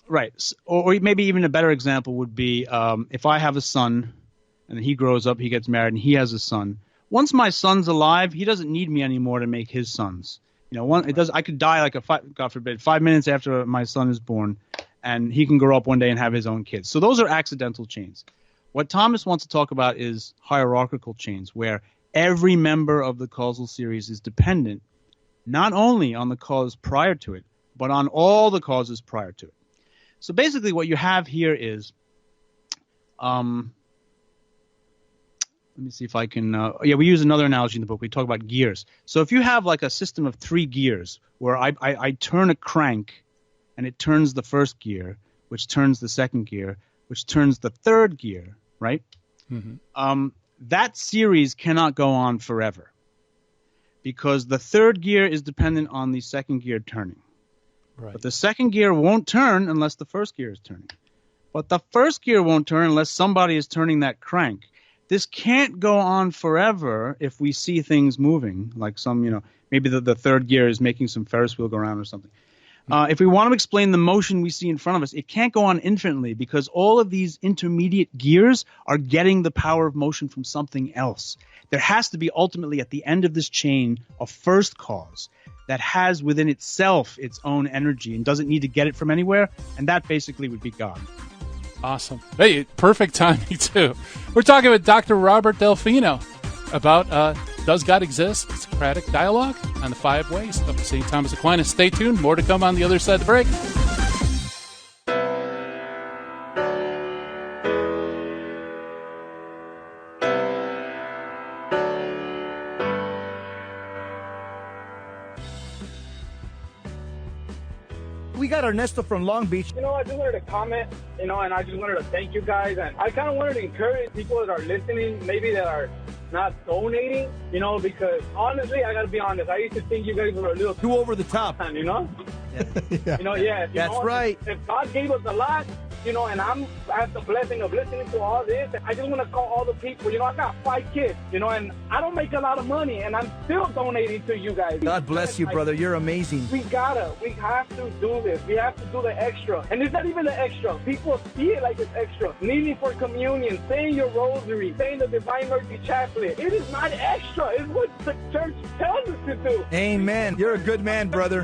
right. Or maybe even a better example would be if I have a son and he grows up, he gets married, and he has a son. Once my son's alive, he doesn't need me anymore to make his sons. You know, I could die like God forbid, 5 minutes after my son is born, and he can grow up one day and have his own kids. So those are accidental chains. What Thomas wants to talk about is hierarchical chains, where every member of the causal series is dependent not only on the cause prior to it, but on all the causes prior to it. So basically what you have here is, let me see if I can, we use another analogy in the book. We talk about gears. So if you have like a system of 3 gears where I turn a crank and it turns the first gear, which turns the second gear, which turns the third gear, right? Mm-hmm. That series cannot go on forever because the third gear is dependent on the second gear turning. Right. But the second gear won't turn unless the first gear is turning. But the first gear won't turn unless somebody is turning that crank. This can't go on forever if we see things moving, like maybe the third gear is making some Ferris wheel go around or something. If we want to explain the motion we see in front of us, it can't go on infinitely because all of these intermediate gears are getting the power of motion from something else. There has to be ultimately at the end of this chain a first cause that has within itself its own energy and doesn't need to get it from anywhere, and that basically would be God. Awesome. Hey, perfect timing, too. We're talking with Dr. Robert Delfino about Does God Exist? Socratic Dialogue on the 5 Ways of St. Thomas Aquinas. Stay tuned. More to come on the other side of the break. We got Ernesto from Long Beach. I just wanted to comment, and I just wanted to thank you guys. And I kind of wanted to encourage people that are listening, maybe that are not donating, because honestly, I got to be honest. I used to think you guys were a little too over the top, Yeah. That's right. If God gave us a lot, and I have the blessing of listening to all this, I just want to call all the people. I got 5 kids, and I don't make a lot of money, and I'm still donating to you guys. God bless you, brother. You're amazing. We have to do this. We have to do the extra. And it's not even the extra. People see it like it's extra. Kneeling for communion, saying your rosary, saying the Divine Mercy Chaplet. It is not extra. It's what the church tells us to do. Amen. You're a good man, brother.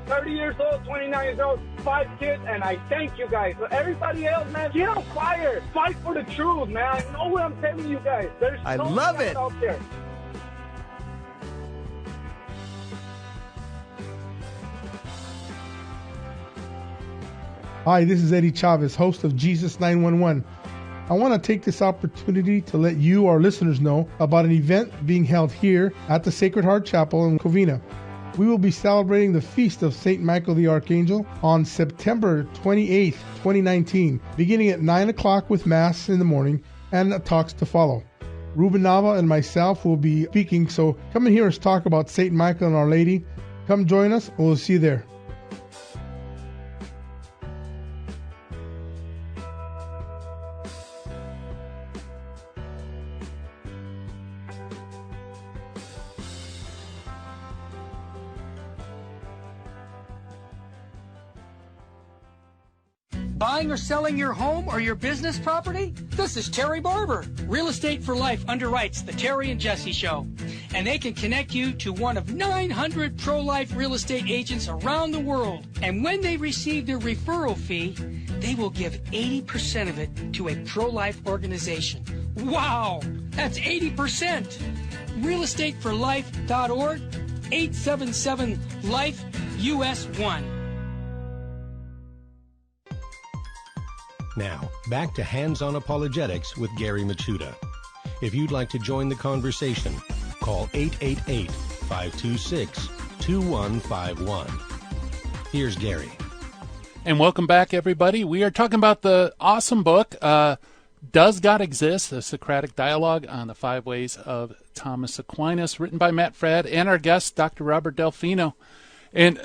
30 years old, 29 years old, 5 kids, and I thank you guys. So everybody else, man, get on fire. Fight for the truth, man. I know what I'm telling you guys. There's I so love it. out there. Hi, this is Eddie Chavez, host of Jesus 911. I want to take this opportunity to let you, our listeners, know about an event being held here at the Sacred Heart Chapel in Covina. We will be celebrating the Feast of St. Michael the Archangel on September 28th, 2019, beginning at 9 o'clock with Mass in the morning and talks to follow. Ruben Nava and myself will be speaking, so come and hear us talk about St. Michael and Our Lady. Come join us, and we'll see you there. Buying or selling your home or your business property? This is Terry Barber. Real Estate for Life underwrites the Terry and Jesse Show. And they can connect you to one of 900 pro-life real estate agents around the world. And when they receive their referral fee, they will give 80% of it to a pro-life organization. Wow! That's 80%! realestateforlife.org, 877-LIFE-US1. Now, back to Hands-On Apologetics with Gary Machuda. If you'd like to join the conversation, call 888-526-2151. Here's Gary. And welcome back, everybody. We are talking about the awesome book, Does God Exist? The Socratic Dialogue on the 5 Ways of Thomas Aquinas, written by Matt Fradd and our guest, Dr. Robert Delfino. And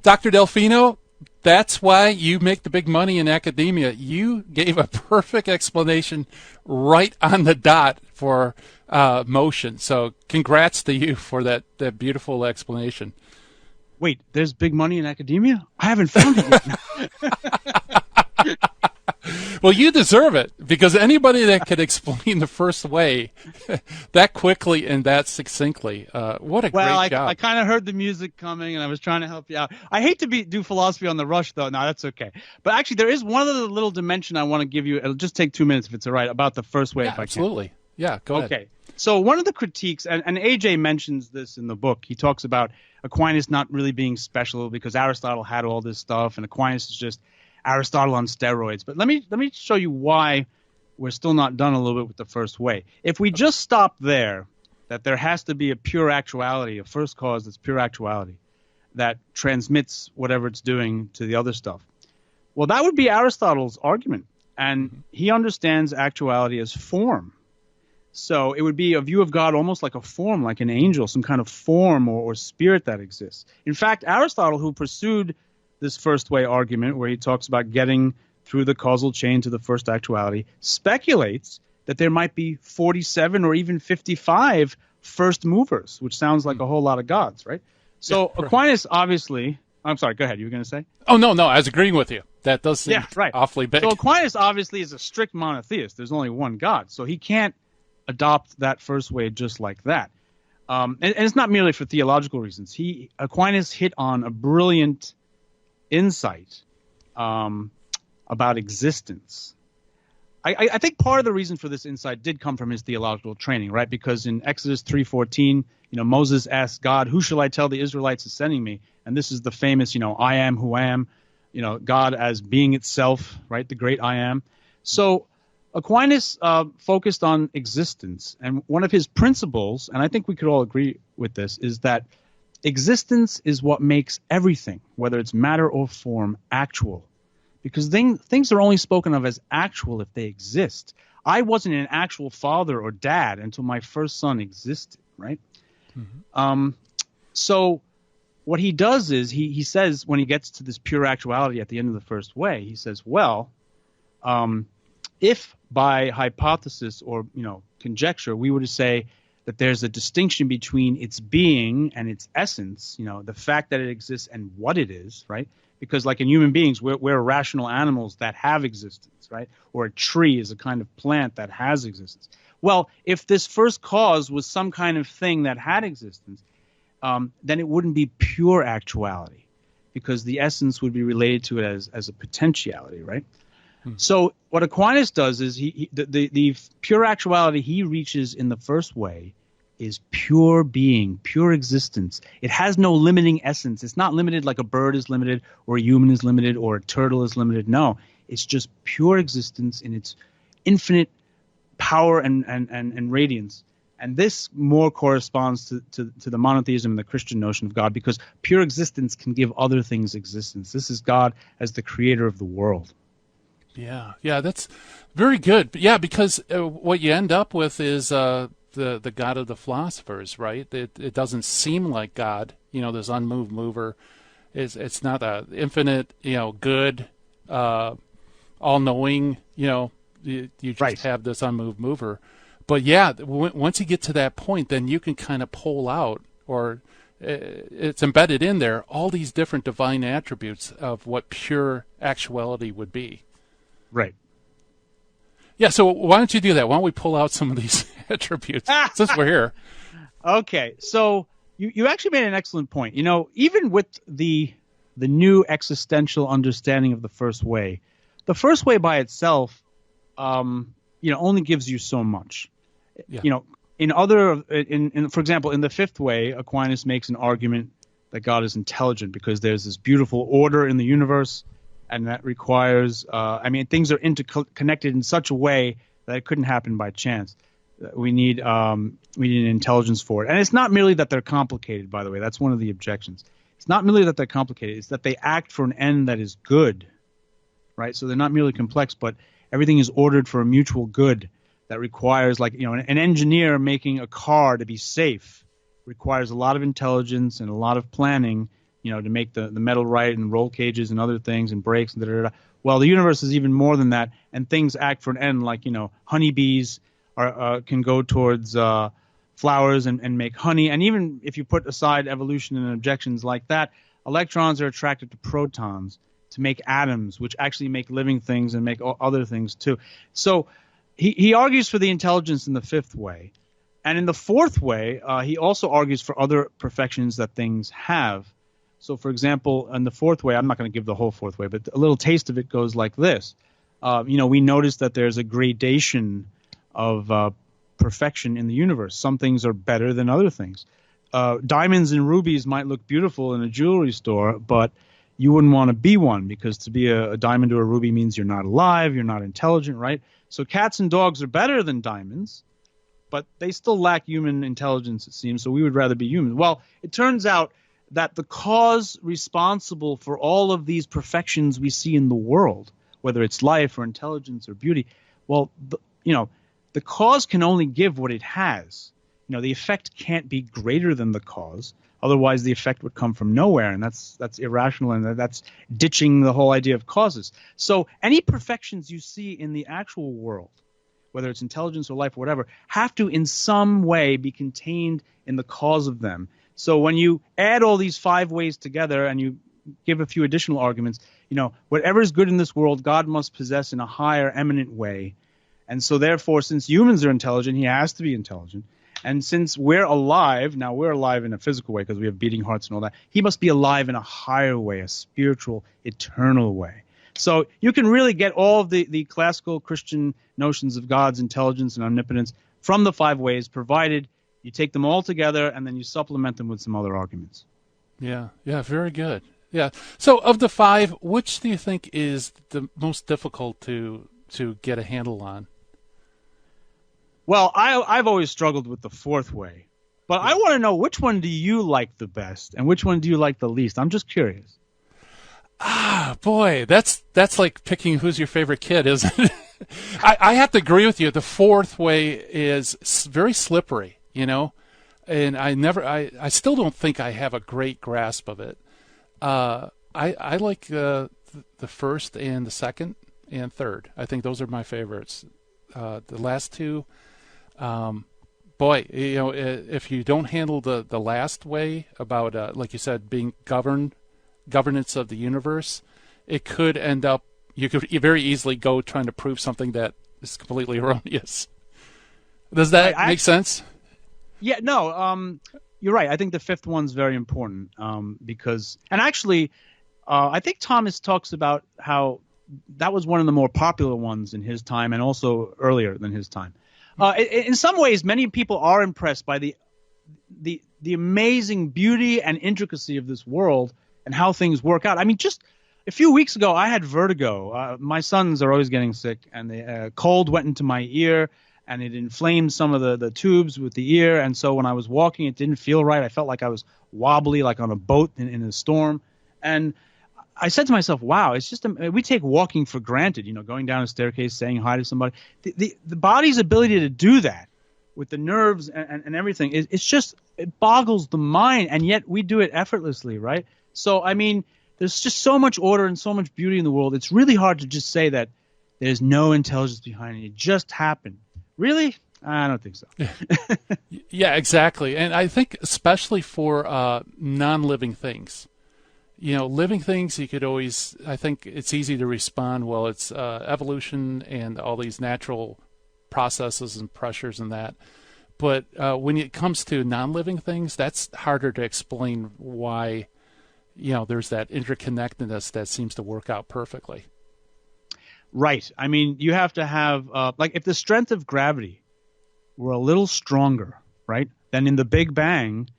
Dr. Delfino, that's why you make the big money in academia. You gave a perfect explanation right on the dot for motion. So congrats to you for that beautiful explanation. Wait, there's big money in academia? I haven't found it yet. Well, you deserve it, because anybody that could explain the first way that quickly and that succinctly, what a great job. I kind of heard the music coming, and I was trying to help you out. I hate to do philosophy on the rush, though. No, that's okay. But actually, there is one other little dimension I want to give you. It'll just take 2 minutes if it's all right, about the first way, if I can. Absolutely. Yeah, go ahead. Okay. So one of the critiques, and AJ mentions this in the book, he talks about Aquinas not really being special because Aristotle had all this stuff, and Aquinas is just Aristotle on steroids. But let me show you why we're still not done a little bit with the first way. If we just stop there, that there has to be a pure actuality, a first cause that's pure actuality, that transmits whatever it's doing to the other stuff. Well, that would be Aristotle's argument. And he understands actuality as form. So it would be a view of God almost like a form, like an angel, some kind of form or spirit that exists. In fact, Aristotle, who pursued this first way argument, where he talks about getting through the causal chain to the first actuality, speculates that there might be 47 or even 55 first movers, which sounds like a whole lot of gods, right? So yeah, Aquinas obviously, I'm sorry, go ahead, you were going to say? Oh, no, I was agreeing with you. That does seem awfully big. So Aquinas obviously is a strict monotheist. There's only one God, so he can't adopt that first way just like that. And it's not merely for theological reasons. Aquinas hit on a brilliant insight about existence. I think part of the reason for this insight did come from his theological training, right? Because in Exodus 3:14, Moses asked God, "Who shall I tell the Israelites is sending me?" And this is the famous, I am who I am, God as being itself, right? The great I am. So Aquinas focused on existence, and one of his principles, and I think we could all agree with this, is that existence is what makes everything, whether it's matter or form, actual. Because things are only spoken of as actual if they exist. I wasn't an actual father or dad until my first son existed, right? Mm-hmm. So what he does is he says, when he gets to this pure actuality at the end of the first way, he says, well, if by hypothesis or conjecture we were to say that there's a distinction between its being and its essence, the fact that it exists and what it is, right? Because like in human beings, we're rational animals that have existence, right? Or a tree is a kind of plant that has existence. Well, if this first cause was some kind of thing that had existence, then it wouldn't be pure actuality, because the essence would be related to it as a potentiality, right? So what Aquinas does is the pure actuality he reaches in the first way is pure being, pure existence. It has no limiting essence. It's not limited like a bird is limited or a human is limited or a turtle is limited. No, it's just pure existence in its infinite power and radiance. And this more corresponds to the monotheism and the Christian notion of God, because pure existence can give other things existence. This is God as the creator of the world. Yeah, that's very good. Yeah, because what you end up with is the God of the philosophers, right? It doesn't seem like God. This unmoved mover it's not a infinite, good, all-knowing. You just have this unmoved mover. But yeah, once you get to that point, then you can kind of pull out, or it's embedded in there, all these different divine attributes of what pure actuality would be. Right. Yeah, so why don't you do that? Why don't we pull out some of these attributes since we're here? Okay, so you actually made an excellent point. Even with the new existential understanding of the first way by itself, only gives you so much. Yeah. For example, in the fifth way, Aquinas makes an argument that God is intelligent because there's this beautiful order in the universe, and that requires, things are interconnected in such a way that it couldn't happen by chance. We need an intelligence for it. And it's not merely that they're complicated, by the way. That's one of the objections. It's not merely that they're complicated. It's that they act for an end that is good, right? So they're not merely complex, but everything is ordered for a mutual good that requires, an engineer making a car to be safe requires a lot of intelligence and a lot of planning, to make the metal right and roll cages and other things and brakes and da-da-da. Well, the universe is even more than that, and things act for an end, like, honeybees can go towards flowers and make honey. And even if you put aside evolution and objections like that, electrons are attracted to protons to make atoms, which actually make living things and make other things too. So he argues for the intelligence in the fifth way. And in the fourth way, he also argues for other perfections that things have. So, for example, in the fourth way, I'm not going to give the whole fourth way, but a little taste of it goes like this. We notice that there's a gradation of perfection in the universe. Some things are better than other things. Diamonds and rubies might look beautiful in a jewelry store, but you wouldn't want to be one, because to be a diamond or a ruby means you're not alive, you're not intelligent, right? So cats and dogs are better than diamonds, but they still lack human intelligence, it seems, so we would rather be human. Well, it turns out that the cause responsible for all of these perfections we see in the world, whether it's life or intelligence or beauty, well, the cause can only give what it has. The effect can't be greater than the cause. Otherwise, the effect would come from nowhere, and that's irrational, and that's ditching the whole idea of causes. So any perfections you see in the actual world, whether it's intelligence or life or whatever, have to in some way be contained in the cause of them. So when you add all these five ways together and you give a few additional arguments, whatever is good in this world, God must possess in a higher, eminent way. And so therefore, since humans are intelligent, he has to be intelligent. And since we're alive, now we're alive in a physical way because we have beating hearts and all that, he must be alive in a higher way, a spiritual, eternal way. So you can really get all of the classical Christian notions of God's intelligence and omnipotence from the five ways, provided you take them all together and then you supplement them with some other arguments. Yeah, very good. Yeah. So of the five, which do you think is the most difficult to get a handle on? Well, I've always struggled with the fourth way. But I want to know, which one do you like the best and which one do you like the least? I'm just curious. Boy, that's like picking who's your favorite kid, isn't it? I have to agree with you. The fourth way is very slippery, and I still don't think I have a great grasp of it. I like the first and the second and third. I think those are my favorites. The last two, if you don't handle the last way about, like you said, being governance of the universe, it could end up, you could very easily go trying to prove something that is completely erroneous. Does that make sense? Yeah, no, you're right. I think the fifth one's very important because, and actually, I think Thomas talks about how that was one of the more popular ones in his time and also earlier than his time. In some ways, many people are impressed by the amazing beauty and intricacy of this world and how things work out. I mean, just a few weeks ago, I had vertigo. My sons are always getting sick, and the cold went into my ear, and it inflamed some of the tubes with the ear. And so when I was walking, it didn't feel right. I felt like I was wobbly, like on a boat in a storm. And I said to myself, wow, it's just we take walking for granted, going down a staircase, saying hi to somebody. The body's ability to do that with the nerves and everything, it boggles the mind, and yet we do it effortlessly, right? So, I mean, there's just so much order and so much beauty in the world. It's really hard to just say that there's no intelligence behind it. It just happened. Really? I don't think so. Yeah, exactly. And I think especially for non-living things. Living things, you could always, I think it's easy to respond, well, it's evolution and all these natural processes and pressures and that. But when it comes to non-living things, that's harder to explain why, there's that interconnectedness that seems to work out perfectly. Right. I mean, you have to have, if the strength of gravity were a little stronger, right, then in the Big Bang,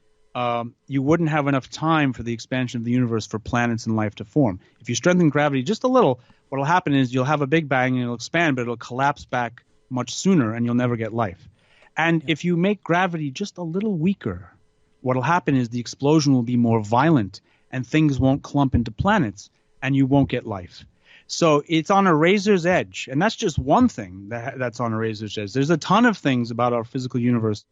you wouldn't have enough time for the expansion of the universe for planets and life to form. If you strengthen gravity just a little, what will happen is you'll have a Big Bang and it'll expand, but it'll collapse back much sooner and you'll never get life. And if you make gravity just a little weaker, what will happen is the explosion will be more violent and things won't clump into planets and you won't get life. So it's on a razor's edge. And that's just one thing that's on a razor's edge. There's a ton of things about our physical universe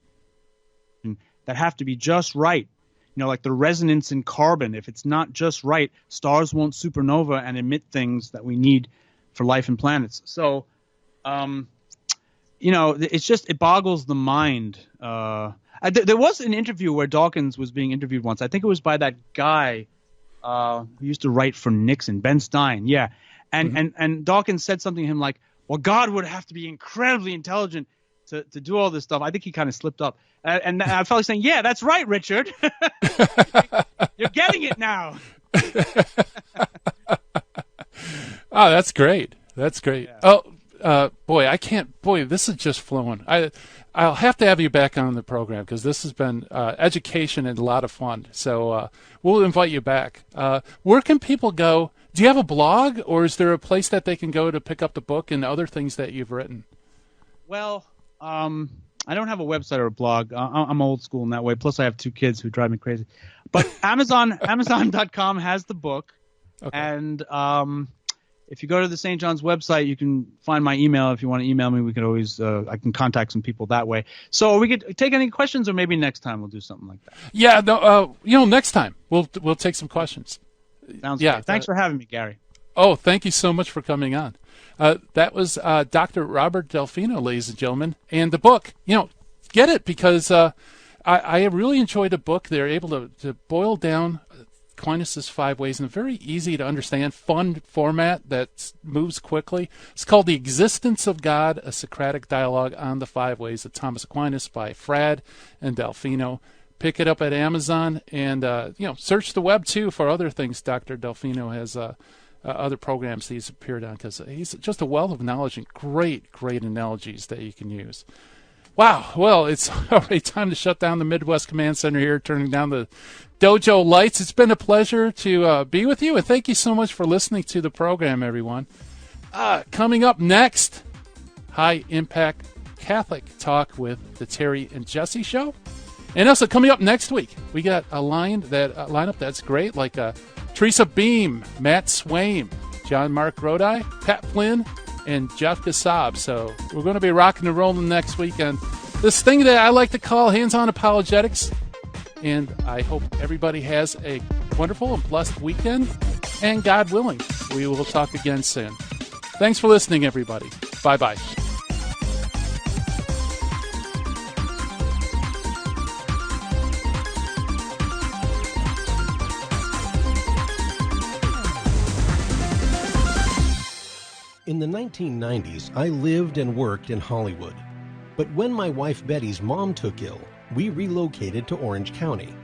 that have to be just right. Like the resonance in carbon. If it's not just right, stars won't supernova and emit things that we need for life and planets. So, it boggles the mind. There was an interview where Dawkins was being interviewed once. I think it was by that guy who used to write for Nixon, Ben Stein. Yeah. And Dawkins said something to him like, well, God would have to be incredibly intelligent to do all this stuff. I think he kind of slipped up. And I felt like saying, yeah, that's right, Richard. You're getting it now. Oh, that's great. That's great. Yeah. Oh, boy, this is just flowing. I'll have to have you back on the program because this has been education and a lot of fun. So we'll invite you back. Where can people go? Do you have a blog, or is there a place that they can go to pick up the book and other things that you've written? Well, I don't have a website or a blog. I'm old school in that way. Plus, I have 2 kids who drive me crazy. But Amazon.com has the book. Okay. And if you go to the St. John's website, you can find my email. If you want to email me, we could always I can contact some people that way. So we could take any questions, or maybe next time we'll do something like that. Yeah, no, next time we'll take some questions. Sounds great. Thanks for having me, Gary. Oh, thank you so much for coming on. That was Dr. Robert Delfino, ladies and gentlemen. And the book, get it, because I really enjoyed the book. They're able to boil down Aquinas' 5 ways in a very easy to understand, fun format that moves quickly. It's called The Existence of God, a Socratic Dialogue on the 5 Ways of Thomas Aquinas by Frad and Delfino. Pick it up at Amazon and, search the web, too, for other things. Dr. Delfino has other programs he's appeared on because he's just a wealth of knowledge and great analogies that you can use. Wow. Well, it's already time to shut down the Midwest Command Center here, turning down the dojo lights. It's been a pleasure to be with you, and thank you so much for listening to the program, everyone. Coming up next, High Impact Catholic Talk with the Terry and Jesse Show. And also coming up next week, we got a lineup that's great, like Teresa Beam, Matt Swaim, John Mark Grodi, Pat Flynn, and Jeff Kassab. So we're going to be rocking and rolling next week on this thing that I like to call Hands-On Apologetics. And I hope everybody has a wonderful and blessed weekend. And God willing, we will talk again soon. Thanks for listening, everybody. Bye-bye. In the 1990s, I lived and worked in Hollywood. But when my wife Betty's mom took ill, we relocated to Orange County.